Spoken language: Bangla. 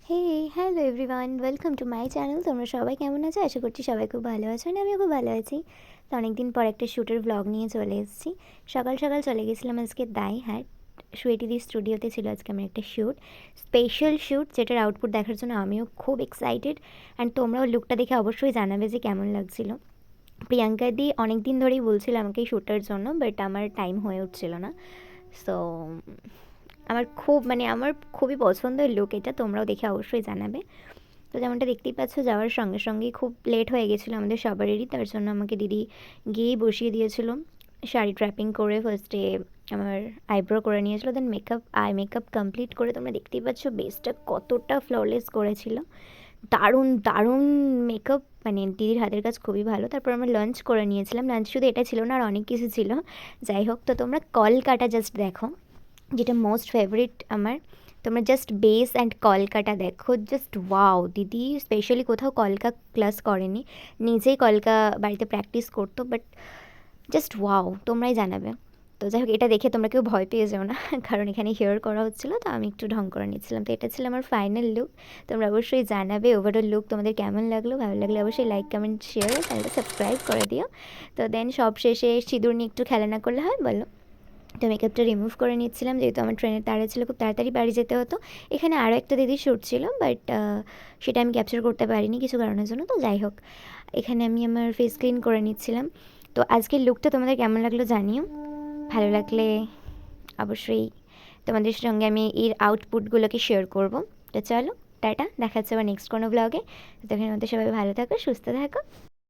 Hey hello everyone, welcome to my channel. তোমরা সবাই কেমন আছো? আশা করছি সবাই খুব ভালো আছো, আর আমিও খুব ভালো আছি। তো অনেকদিন পর একটা শ্যুটের ব্লগ নিয়ে চলে এসেছি। সকাল সকাল চলে গেছিলাম আজকে দাইহাট। সুয়েটিদি স্টুডিওতে ছিল আজকে আমার একটা শ্যুট, স্পেশাল শ্যুট, যেটার আউটপুট দেখার জন্য আমিও খুব এক্সাইটেড। অ্যান্ড তোমরাও লুকটা দেখে অবশ্যই জানাবে যে কেমন লাগছিল। প্রিয়াঙ্কা দি অনেক দিন ধরেই বলছিল আমাকে এই শ্যুটের জন্য, বাট আমার টাইম হয়ে উঠছিল না। সো আমার খুবই পছন্দের লুক এটা, তোমরাও দেখে অবশ্যই জানাবে। তো যেমনটা দেখতেই পাচ্ছ, যাওয়ার সঙ্গে সঙ্গেই খুব লেট হয়ে গেছিলো আমাদের সবারই, তার জন্য আমাকে দিদি গিয়েই বসিয়ে দিয়েছিল। শাড়ি ট্র্যাপিং করে ফার্স্টে আমার আইব্রো করে নিয়েছিল, দেন মেকআপ কমপ্লিট করে তোমরা দেখতেই পাচ্ছ বেসটা কতটা ফ্ললেস করেছিল। দারুণ দারুণ মেকআপ, মানে দিদির হাতের কাজ খুবই ভালো। তারপর আমরা লাঞ্চ করে নিয়েছিলাম। লাঞ্চ শুধু এটা ছিল না, আর অনেক কিছু ছিল। যাই হোক, তো তোমরা কলকাটা জাস্ট দেখো, যেটা মোস্ট ফেভারিট আমার। তোমরা জাস্ট বেস অ্যান্ড কলকাটা দেখো, জাস্ট ওয়াও। দিদি স্পেশালি কোথাও কলকা ক্লাস করেনি, নিজেই কলকা বাড়িতে প্র্যাকটিস করতো, বাট জাস্ট ওয়াও, তোমরাই জানাবে। তো যাই হোক, এটা দেখে তোমরা কেউ ভয় পেয়ে যাও না, কারণ এখানে হেয়ার করা হচ্ছিলো, তো আমি একটু ঢং করে নিচ্ছিলাম। তো এটা ছিল আমার ফাইনাল লুক। তোমরা অবশ্যই জানাবে ওভারঅল লুক তোমাদের কেমন লাগলো। ভালো লাগলে অবশ্যই লাইক, কমেন্ট, শেয়ার, চ্যানেলটা সাবস্ক্রাইব করে দিও। তো দেন সব শেষে সিঁদুর নিয়ে একটু খেলা না করলে হয় বলো। তো মেকআপটা রিমুভ করে নিচ্ছিলাম, যেহেতু আমার ট্রেনের তাড়া ছিল, খুব তাড়াতাড়ি বাড়ি যেতে হতো। এখানে আরও একটা দিদির শ্যুট ছিল, বাট সেটা আমি ক্যাপচার করতে পারিনি কিছু কারণের জন্য। তো যাই হোক, এখানে আমি আমার ফেস ক্লিন করে নিচ্ছিলাম। তো আজকের লুকটা তোমাদের কেমন লাগলো জানিও। ভালো লাগলে অবশ্যই তোমাদের সঙ্গে আমি এর আউটপুটগুলোকে শেয়ার করব। তো চলো, টাটা, দেখা হচ্ছে আবার নেক্সট কোনো ব্লগে। ততক্ষণের মধ্যে সবাই ভালো থাকো, সুস্থ থাকো।